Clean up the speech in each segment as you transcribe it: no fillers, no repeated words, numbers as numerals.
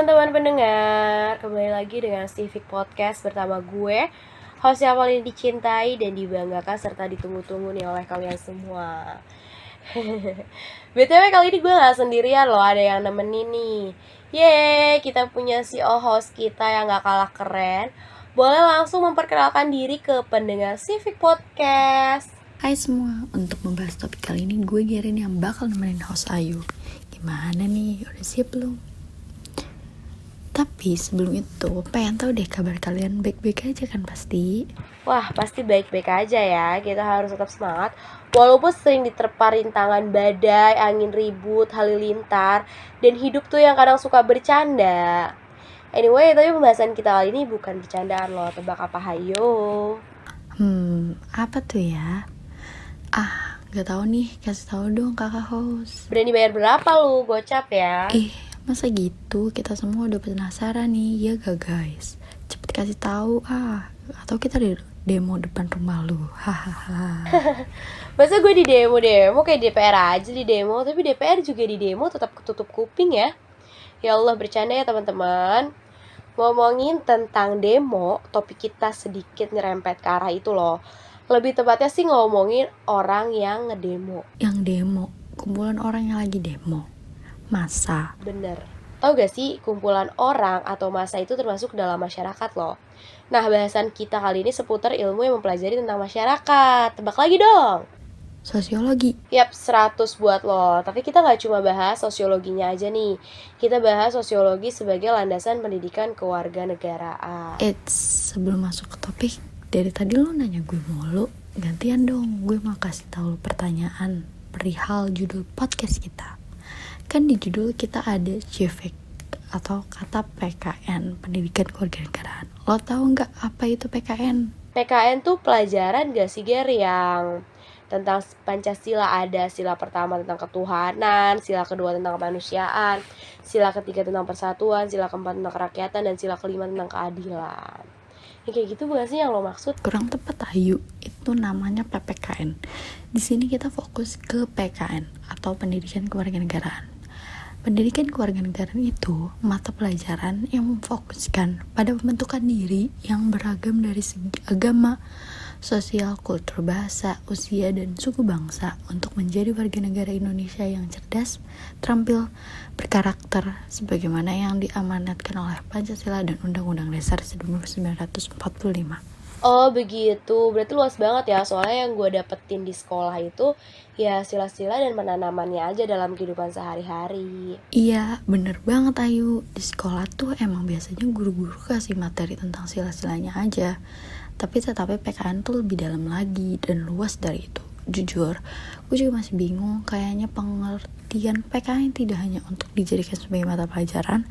teman-teman pendengar, kembali lagi dengan Civic Podcast bersama gue, host yang paling dicintai dan dibanggakan serta ditunggu-tunggu nih oleh kalian semua. BTW kali ini gue gak sendirian loh, ada yang nemenin nih. Yeay, kita punya host kita yang gak kalah keren. Boleh langsung memperkenalkan diri ke pendengar Civic Podcast. Hai semua, untuk membahas topik kali ini gue Gerin yang bakal nemenin host Ayu. Gimana nih, udah siap belum? Tapi sebelum itu, pengen tahu deh kabar kalian baik-baik aja kan pasti? Wah, pasti baik-baik aja ya. Kita harus tetap semangat walaupun sering diterpa rintangan badai, angin ribut, halilintar, dan hidup tuh yang kadang suka bercanda. Anyway, tapi pembahasan kita kali ini bukan bercandaan loh. Tebak apa, hayo? Apa tuh ya? Gak tahu nih, kasih tahu dong kakak host. Berani bayar berapa lu? Gocap ya. Masa gitu? Kita semua udah penasaran nih, ya gak guys? Cepet kasih tahu atau kita demo depan rumah lu. Hahaha. Masa gue di demo kayak DPR aja di demo, tapi DPR juga di demo tetap ketutup kuping ya. Ya Allah, bercanda ya teman-teman. Ngomongin tentang demo, topik kita sedikit nyerempet ke arah itu loh. Lebih tepatnya sih ngomongin orang yang ngedemo. Yang demo? Kumpulan orang yang lagi demo? Masa? Bener. Tau gak sih, kumpulan orang atau massa itu termasuk dalam masyarakat loh. Nah, bahasan kita kali ini seputar ilmu yang mempelajari tentang masyarakat. Tebak lagi dong. Sosiologi. Yap, 100 buat lo. Tapi kita gak cuma bahas sosiologinya aja nih. Kita bahas sosiologi sebagai landasan pendidikan kewarganegaraan. Sebelum masuk ke topik, dari tadi lo nanya gue mulu. Gantian dong, gue mau kasih tahu lo pertanyaan perihal judul podcast kita. Kan di judul kita ada JVK atau kata PKN, Pendidikan Kewarganegaraan. Lo tahu nggak apa itu PKN? PKN tuh pelajaran gak sih, Ger, yang tentang Pancasila. Ada sila pertama tentang ketuhanan, sila kedua tentang kemanusiaan, sila ketiga tentang persatuan, sila keempat tentang kerakyatan, dan sila kelima tentang keadilan. Yang kayak gitu bukan sih yang lo maksud? Kurang tepat, Ayu. Itu namanya PPKN. Di sini kita fokus ke PKN atau Pendidikan Kewarganegaraan. Pendidikan kewarganegaraan itu mata pelajaran yang memfokuskan pada pembentukan diri yang beragam dari segi agama, sosial, kultur, bahasa, usia, dan suku bangsa untuk menjadi warga negara Indonesia yang cerdas, terampil, berkarakter, sebagaimana yang diamanatkan oleh Pancasila dan Undang-Undang Dasar 1945. Oh begitu, berarti luas banget ya. Soalnya yang gue dapetin di sekolah itu ya sila-sila dan penanamannya aja dalam kehidupan sehari-hari. Iya, bener banget Ayu. Di sekolah tuh emang biasanya guru-guru kasih materi tentang sila-silanya aja. Tapi PKN tuh lebih dalam lagi dan luas dari itu. Jujur, gue juga masih bingung. Kayaknya pengertian PKN tidak hanya untuk dijadikan sebagai mata pelajaran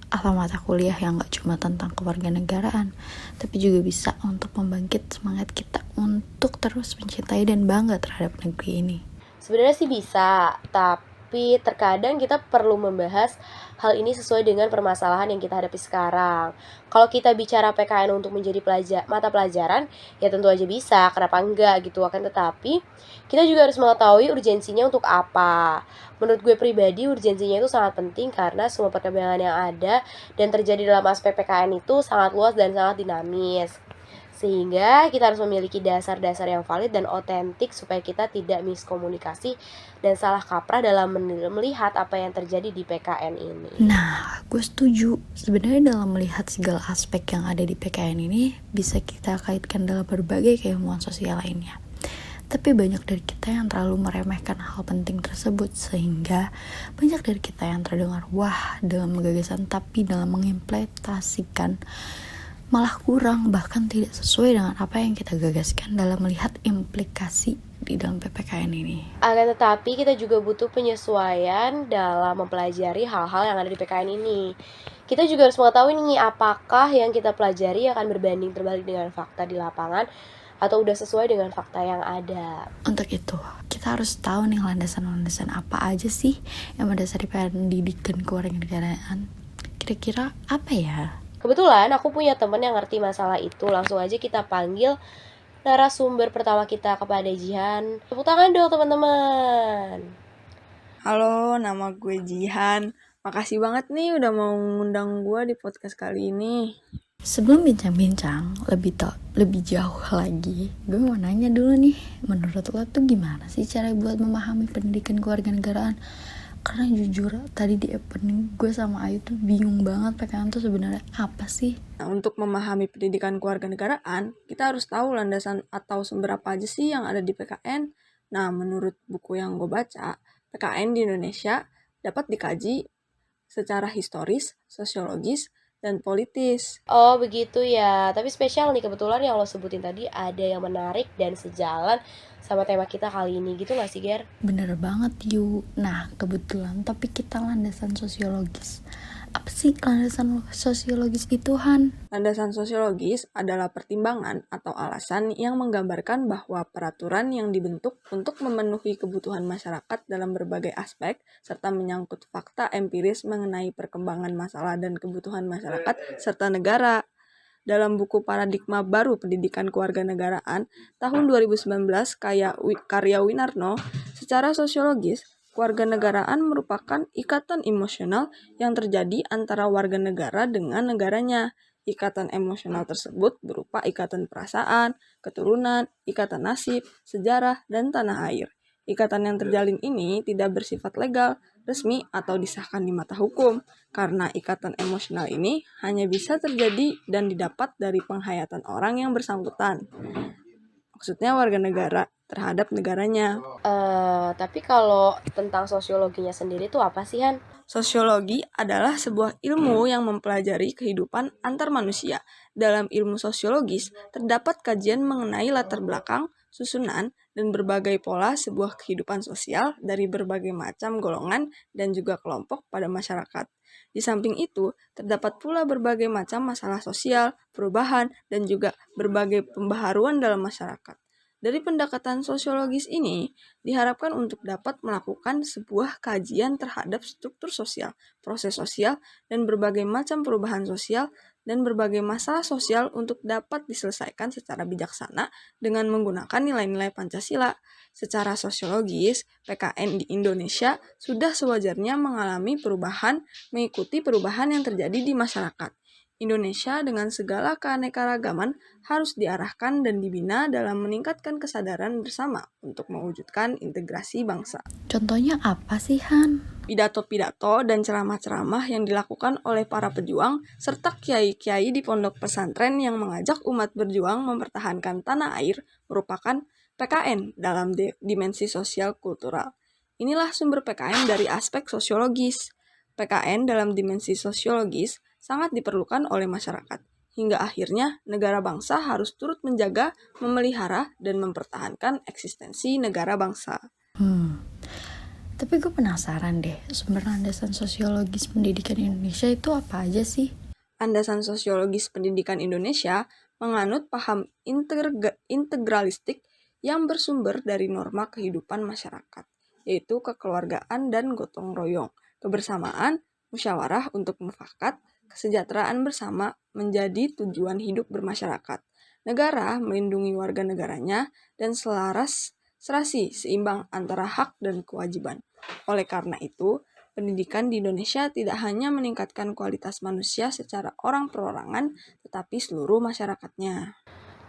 atau mata kuliah yang gak cuma tentang kewarganegaraan, tapi juga bisa untuk membangkit semangat kita untuk terus mencintai dan bangga terhadap negeri ini. Sebenarnya sih bisa, tapi terkadang kita perlu membahas hal ini sesuai dengan permasalahan yang kita hadapi sekarang. Kalau kita bicara PKN untuk menjadi mata pelajaran, ya tentu aja bisa, kenapa enggak gitu. Akan tetapi, kita juga harus mengetahui urgensinya untuk apa. Menurut gue pribadi, urgensinya itu sangat penting karena semua perkembangan yang ada dan terjadi dalam aspek PKN itu sangat luas dan sangat dinamis. Sehingga kita harus memiliki dasar-dasar yang valid dan otentik supaya kita tidak miskomunikasi dan salah kaprah dalam melihat apa yang terjadi di PKN ini. Nah, gue setuju. Sebenarnya dalam melihat segala aspek yang ada di PKN ini bisa kita kaitkan dalam berbagai keilmuan sosial lainnya. Tapi banyak dari kita yang terlalu meremehkan hal penting tersebut sehingga banyak dari kita yang terdengar wah dalam gagasan tapi dalam mengimplementasikan malah kurang, bahkan tidak sesuai dengan apa yang kita gagaskan dalam melihat implikasi di dalam PPKN ini. Akan tetapi kita juga butuh penyesuaian dalam mempelajari hal-hal yang ada di PKN ini. Kita juga harus mengetahui nih apakah yang kita pelajari akan berbanding terbalik dengan fakta di lapangan atau udah sesuai dengan fakta yang ada. Untuk itu, kita harus tahu nih landasan-landasan apa aja sih yang mendasari pendidikan kewarganegaraan. Kira-kira apa ya? Kebetulan aku punya temen yang ngerti masalah itu. Langsung aja kita panggil narasumber pertama kita kepada Jihan. Tepuk tangan dong teman-teman. Halo, nama gue Jihan. Makasih banget nih udah mau ngundang gue di podcast kali ini. Sebelum bincang-bincang lebih jauh lagi, gue mau nanya dulu nih, menurut lo tuh gimana sih cara buat memahami pendidikan kewarganegaraan? Karena jujur tadi di opening gue sama Ayu tuh bingung banget PKN tuh sebenarnya apa sih? Nah, untuk memahami pendidikan kewarganegaraan, kita harus tahu landasan atau sumber apa aja sih yang ada di PKN. Nah, menurut buku yang gue baca, PKN di Indonesia dapat dikaji secara historis, sosiologis, dan politis. Oh begitu ya, tapi spesial nih kebetulan yang lo sebutin tadi ada yang menarik dan sejalan sama tema kita kali ini gitu gak sih Ger? Bener banget Yu. Nah kebetulan topik kita landasan sosiologis. Apa sih landasan sosiologis itu Han? Landasan sosiologis adalah pertimbangan atau alasan yang menggambarkan bahwa peraturan yang dibentuk untuk memenuhi kebutuhan masyarakat dalam berbagai aspek, serta menyangkut fakta empiris mengenai perkembangan masalah dan kebutuhan masyarakat serta negara. Dalam buku Paradigma Baru Pendidikan Kewarganegaraan tahun 2019 karya Winarno, secara sosiologis, kewarganegaraan merupakan ikatan emosional yang terjadi antara warga negara dengan negaranya. Ikatan emosional tersebut berupa ikatan perasaan, keturunan, ikatan nasib, sejarah, dan tanah air. Ikatan yang terjalin ini tidak bersifat legal, resmi, atau disahkan di mata hukum, karena ikatan emosional ini hanya bisa terjadi dan didapat dari penghayatan orang yang bersangkutan. Maksudnya warga negara terhadap negaranya. Tapi kalau tentang sosiologinya sendiri tuh apa sih Han? Sosiologi adalah sebuah ilmu yang mempelajari kehidupan antar manusia. Dalam ilmu sosiologis, terdapat kajian mengenai latar belakang, susunan, dan berbagai pola sebuah kehidupan sosial dari berbagai macam golongan dan juga kelompok pada masyarakat. Di samping itu, terdapat pula berbagai macam masalah sosial, perubahan, dan juga berbagai pembaharuan dalam masyarakat. Dari pendekatan sosiologis ini, diharapkan untuk dapat melakukan sebuah kajian terhadap struktur sosial, proses sosial, dan berbagai macam perubahan sosial dan berbagai masalah sosial untuk dapat diselesaikan secara bijaksana dengan menggunakan nilai-nilai Pancasila. Secara sosiologis, PKN di Indonesia sudah sewajarnya mengalami perubahan mengikuti perubahan yang terjadi di masyarakat. Indonesia dengan segala keanekaragaman harus diarahkan dan dibina dalam meningkatkan kesadaran bersama untuk mewujudkan integrasi bangsa. Contohnya apa sih Han? Pidato-pidato dan ceramah-ceramah yang dilakukan oleh para pejuang serta kiai-kiai di pondok pesantren yang mengajak umat berjuang mempertahankan tanah air merupakan PKN dalam dimensi sosial kultural. Inilah sumber PKN dari aspek sosiologis. PKN dalam dimensi sosiologis sangat diperlukan oleh masyarakat. Hingga akhirnya negara bangsa harus turut menjaga, memelihara, dan mempertahankan eksistensi negara bangsa. Tapi gue penasaran deh, sumber landasan sosiologis pendidikan Indonesia itu apa aja sih? Landasan sosiologis pendidikan Indonesia menganut paham integralistik yang bersumber dari norma kehidupan masyarakat, yaitu kekeluargaan dan gotong royong, kebersamaan, musyawarah untuk mufakat, kesejahteraan bersama menjadi tujuan hidup bermasyarakat. Negara melindungi warga negaranya dan serasi seimbang antara hak dan kewajiban. Oleh karena itu, pendidikan di Indonesia tidak hanya meningkatkan kualitas manusia secara orang perorangan, tetapi seluruh masyarakatnya.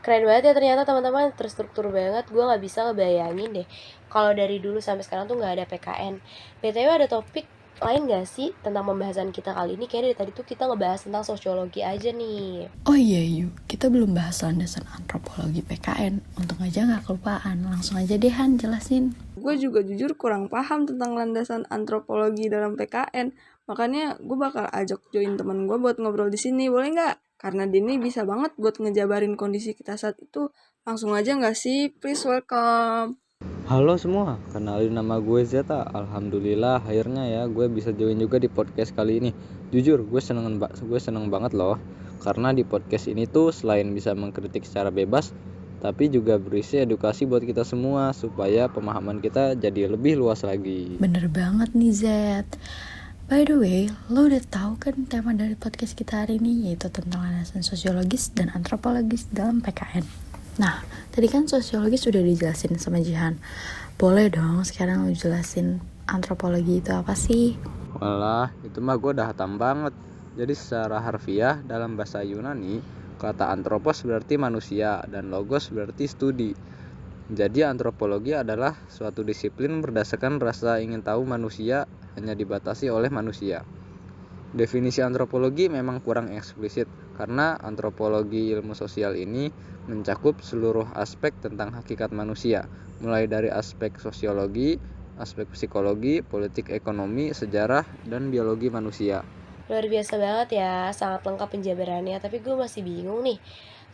Keren banget ya ternyata teman-teman, terstruktur banget. Gue gak bisa ngebayangin deh kalau dari dulu sampai sekarang tuh gak ada PKN. BTW ada topik lain gak sih tentang pembahasan kita kali ini? Kayaknya dari tadi tuh kita ngebahas tentang sosiologi aja nih. Oh iya Yu, kita belum bahas landasan antropologi PKN. Untung aja gak kelupaan, langsung aja deh Han jelasin. Gue juga jujur kurang paham tentang landasan antropologi dalam PKN. Makanya gue bakal ajak join temen gue buat ngobrol di sini, boleh nggak? Karena Dini bisa banget buat ngejabarin kondisi kita saat itu. Langsung aja nggak sih? Please welcome. Halo semua, kenalin nama gue Zeta. Alhamdulillah akhirnya ya gue bisa join juga di podcast kali ini. Jujur gue seneng banget loh, karena di podcast ini tuh selain bisa mengkritik secara bebas, tapi juga berisi edukasi buat kita semua supaya pemahaman kita jadi lebih luas lagi. Bener banget nih Zet. By the way, lo udah tahu kan tema dari podcast kita hari ini, yaitu tentang landasan sosiologis dan antropologis dalam PKN. Nah, tadi kan sosiologis sudah dijelasin sama Jihan. Boleh dong sekarang lo jelasin antropologi itu apa sih? Walah, itu mah gue udah hatam banget. Jadi secara harfiah dalam bahasa Yunani, kata antropos berarti manusia dan logos berarti studi. Jadi antropologi adalah suatu disiplin berdasarkan rasa ingin tahu manusia hanya dibatasi oleh manusia. Definisi antropologi memang kurang eksplisit karena antropologi ilmu sosial ini mencakup seluruh aspek tentang hakikat manusia, mulai dari aspek sosiologi, aspek psikologi, politik ekonomi, sejarah, dan biologi manusia. Luar biasa banget ya, sangat lengkap penjabarannya. Tapi gue masih bingung nih,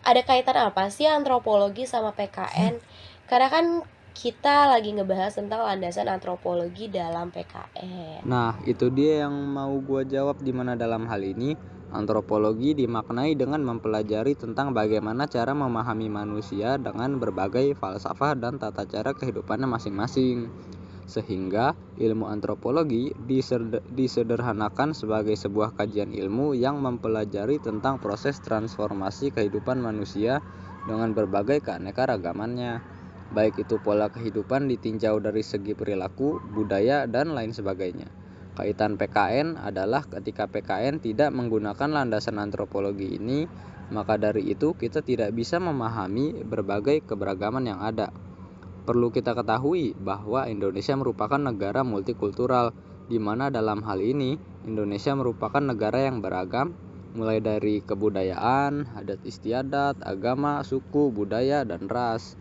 ada kaitan apa sih antropologi sama PKN? Karena kan kita lagi ngebahas tentang landasan antropologi dalam PKN. Nah, itu dia yang mau gue jawab, di mana dalam hal ini antropologi dimaknai dengan mempelajari tentang bagaimana cara memahami manusia dengan berbagai falsafah dan tata cara kehidupannya masing-masing. Sehingga ilmu antropologi disederhanakan sebagai sebuah kajian ilmu yang mempelajari tentang proses transformasi kehidupan manusia dengan berbagai keanekaragamannya, baik itu pola kehidupan ditinjau dari segi perilaku, budaya, dan lain sebagainya. Kaitan PKN adalah ketika PKN tidak menggunakan landasan antropologi ini, maka dari itu kita tidak bisa memahami berbagai keberagaman yang ada. Perlu kita ketahui bahwa Indonesia merupakan negara multikultural, di mana dalam hal ini Indonesia merupakan negara yang beragam, mulai dari kebudayaan, adat istiadat, agama, suku, budaya, dan ras.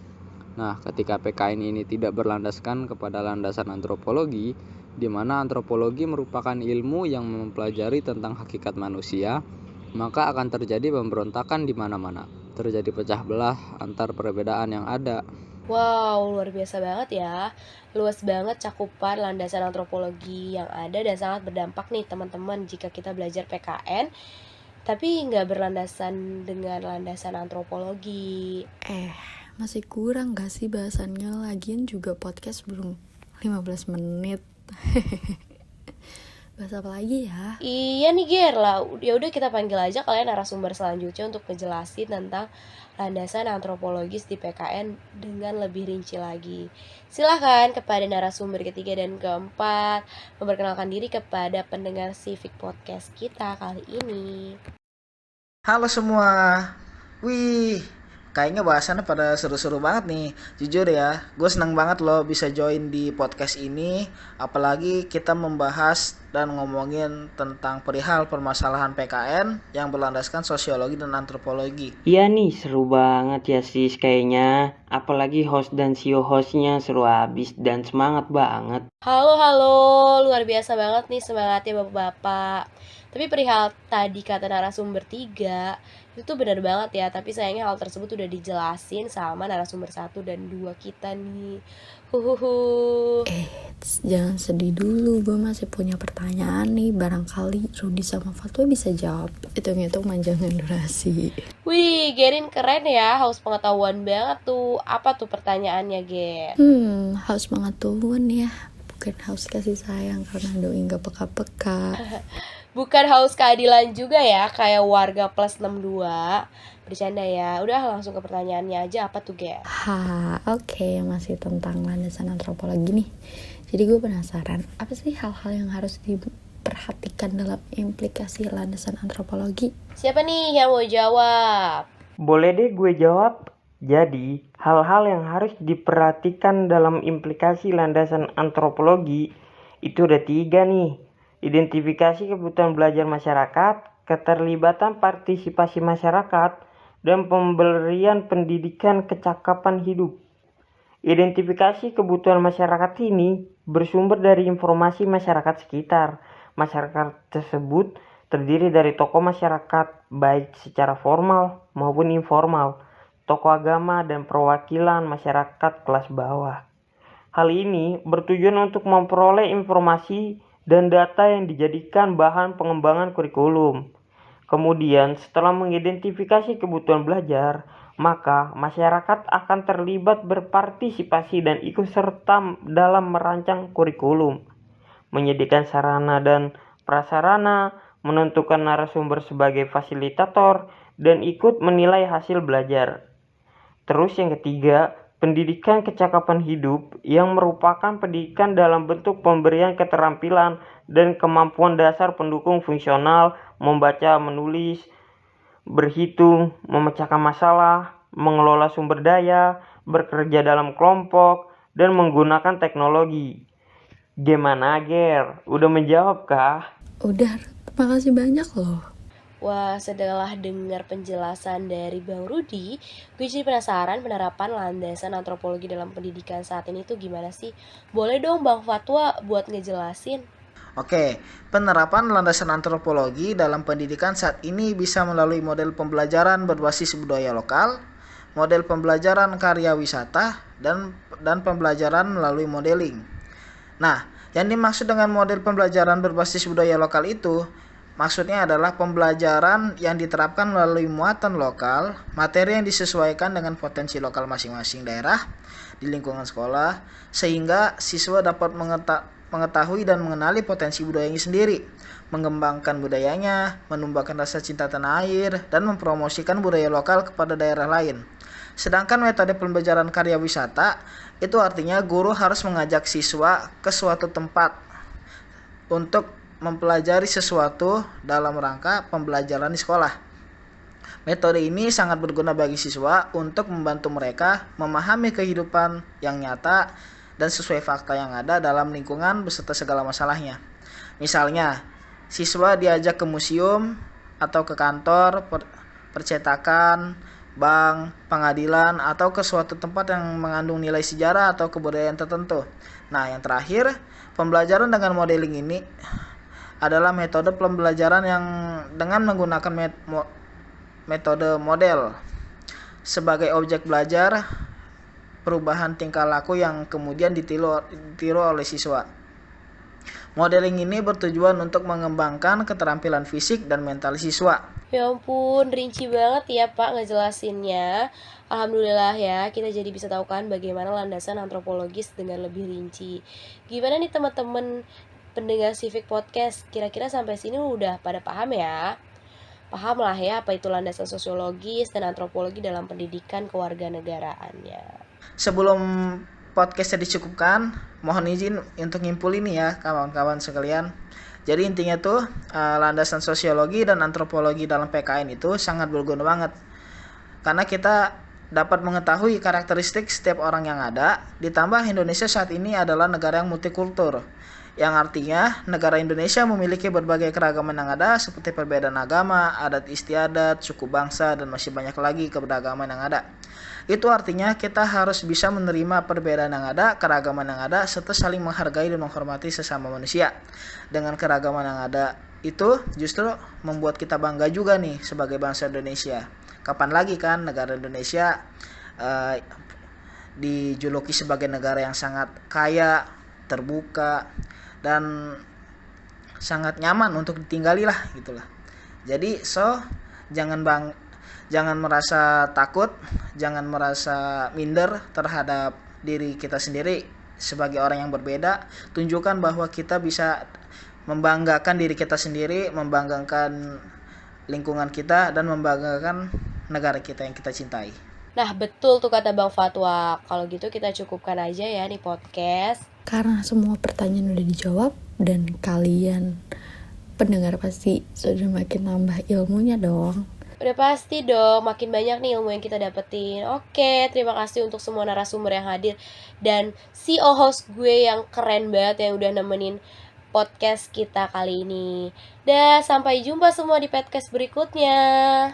Nah, ketika PKN ini tidak berlandaskan kepada landasan antropologi, di mana antropologi merupakan ilmu yang mempelajari tentang hakikat manusia, maka akan terjadi pemberontakan di mana-mana. Terjadi pecah belah antar perbedaan yang ada. Wow, luar biasa banget ya. Luas banget cakupan landasan antropologi yang ada dan sangat berdampak nih teman-teman jika kita belajar PKN, tapi nggak berlandasan dengan landasan antropologi. Masih kurang gak sih bahasannya? Lagian juga podcast belum 15 menit. Bahas apa lagi ya? Iya nih Ger lah, ya udah kita panggil aja kalian narasumber selanjutnya untuk ngejelasin tentang landasan antropologis di PKN dengan lebih rinci lagi. Silahkan kepada narasumber ketiga dan keempat memperkenalkan diri kepada pendengar Civic Podcast kita kali ini. Halo semua. Wih, kayaknya bahasannya pada seru-seru banget nih. Jujur ya, gue seneng banget loh bisa join di podcast ini. Apalagi kita membahas dan ngomongin tentang perihal permasalahan PKN yang berlandaskan sosiologi dan antropologi. Iya nih, seru banget ya sis kayaknya. Apalagi host dan CEO hostnya seru abis dan semangat banget. Halo, luar biasa banget nih semangatnya bapak-bapak. Tapi perihal tadi kata narasumber 3, itu tuh benar banget ya. Tapi sayangnya hal tersebut udah dijelasin sama narasumber 1 dan 2 kita nih. Huhuhu. Jangan sedih dulu, gue masih punya pertanyaan nih. Barangkali Rudy sama Fatwa bisa jawab. Hitung-hitung manjangin durasi. Wih, Gerin keren ya, haus pengetahuan banget tuh. Apa tuh pertanyaannya, Ger? Haus pengetahuan ya, bukan haus kasih sayang karena doi gak peka-peka. Bukan haus keadilan juga ya, kayak warga plus 62. Bercanda ya. Udah langsung ke pertanyaannya aja, apa tuh, Ger? Oke, masih tentang landasan antropologi nih. Jadi gue penasaran, apa sih hal-hal yang harus diperhatikan dalam implikasi landasan antropologi? Siapa nih yang mau jawab? Boleh deh gue jawab. Jadi, hal-hal yang harus diperhatikan dalam implikasi landasan antropologi itu ada 3 nih. Identifikasi kebutuhan belajar masyarakat, keterlibatan partisipasi masyarakat, dan pemberian pendidikan kecakapan hidup. Identifikasi kebutuhan masyarakat ini bersumber dari informasi masyarakat sekitar. Masyarakat tersebut terdiri dari tokoh masyarakat, baik secara formal maupun informal, tokoh agama, dan perwakilan masyarakat kelas bawah. Hal ini bertujuan untuk memperoleh informasi dan data yang dijadikan bahan pengembangan kurikulum. Kemudian, setelah mengidentifikasi kebutuhan belajar, maka masyarakat akan terlibat berpartisipasi dan ikut serta dalam merancang kurikulum, menyediakan sarana dan prasarana, menentukan narasumber sebagai fasilitator, dan ikut menilai hasil belajar. Terus yang ketiga, pendidikan kecakapan hidup yang merupakan pendidikan dalam bentuk pemberian keterampilan dan kemampuan dasar pendukung fungsional membaca, menulis, berhitung, memecahkan masalah, mengelola sumber daya, bekerja dalam kelompok, dan menggunakan teknologi. Gimana, Ger? Udah menjawab kah? Udah, makasih banyak loh. Wah, setelah dengar penjelasan dari Bang Rudi, gue jadi penasaran penerapan landasan antropologi dalam pendidikan saat ini tuh gimana sih? Boleh dong Bang Fatwa buat ngejelasin? Oke, penerapan landasan antropologi dalam pendidikan saat ini bisa melalui model pembelajaran berbasis budaya lokal, model pembelajaran karya wisata, dan pembelajaran melalui modeling. Nah, yang dimaksud dengan model pembelajaran berbasis budaya lokal itu, maksudnya adalah pembelajaran yang diterapkan melalui muatan lokal, materi yang disesuaikan dengan potensi lokal masing-masing daerah di lingkungan sekolah, sehingga siswa dapat mengetahui dan mengenali potensi budayanya sendiri, mengembangkan budayanya, menumbuhkan rasa cinta tanah air, dan mempromosikan budaya lokal kepada daerah lain. Sedangkan metode pembelajaran karya wisata, itu artinya guru harus mengajak siswa ke suatu tempat untuk mempelajari sesuatu dalam rangka pembelajaran di sekolah. Metode ini sangat berguna bagi siswa untuk membantu mereka memahami kehidupan yang nyata dan sesuai fakta yang ada dalam lingkungan beserta segala masalahnya. Misalnya, siswa diajak ke museum atau ke kantor, percetakan, bank, pengadilan, atau ke suatu tempat yang mengandung nilai sejarah atau kebudayaan tertentu. Nah, yang terakhir, pembelajaran dengan modeling ini adalah metode pembelajaran yang dengan menggunakan metode model sebagai objek belajar perubahan tingkah laku yang kemudian ditiru oleh siswa. Modeling ini bertujuan untuk mengembangkan keterampilan fisik dan mental siswa. Ya ampun, rinci banget ya Pak ngejelasinnya. Alhamdulillah ya, kita jadi bisa tahu kan bagaimana landasan antropologis dengan lebih rinci. Gimana nih teman-teman pendengar Civic Podcast, kira-kira sampai sini udah pada paham ya? Paham lah ya apa itu landasan sosiologis dan antropologi dalam pendidikan kewarganegaraannya. Sebelum podcastnya dicukupkan, mohon izin untuk nyimpul ini ya kawan-kawan sekalian. Jadi intinya tuh landasan sosiologi dan antropologi dalam PKN itu sangat berguna banget. Karena kita dapat mengetahui karakteristik setiap orang yang ada, ditambah Indonesia saat ini adalah negara yang multikultur. Yang artinya negara Indonesia memiliki berbagai keragaman yang ada seperti perbedaan agama, adat istiadat, suku bangsa, dan masih banyak lagi keberagaman yang ada. Itu artinya kita harus bisa menerima perbedaan yang ada, keragaman yang ada, serta saling menghargai dan menghormati sesama manusia. Dengan keragaman yang ada itu justru membuat kita bangga juga nih sebagai bangsa Indonesia. Kapan lagi kan negara Indonesia dijuluki sebagai negara yang sangat kaya, terbuka, dan sangat nyaman untuk ditinggali lah gitulah. Jadi jangan merasa takut, jangan merasa minder terhadap diri kita sendiri sebagai orang yang berbeda. Tunjukkan bahwa kita bisa membanggakan diri kita sendiri, membanggakan lingkungan kita, dan membanggakan negara kita yang kita cintai. Nah betul tuh kata Bang Fatwa. Kalau gitu kita cukupkan aja ya nih podcast. Karena semua pertanyaan udah dijawab dan kalian pendengar pasti sudah makin nambah ilmunya dong. Udah pasti dong, makin banyak nih ilmu yang kita dapetin. Oke, terima kasih untuk semua narasumber yang hadir. Dan CEO host gue yang keren banget yang udah nemenin podcast kita kali ini. Dan sampai jumpa semua di podcast berikutnya.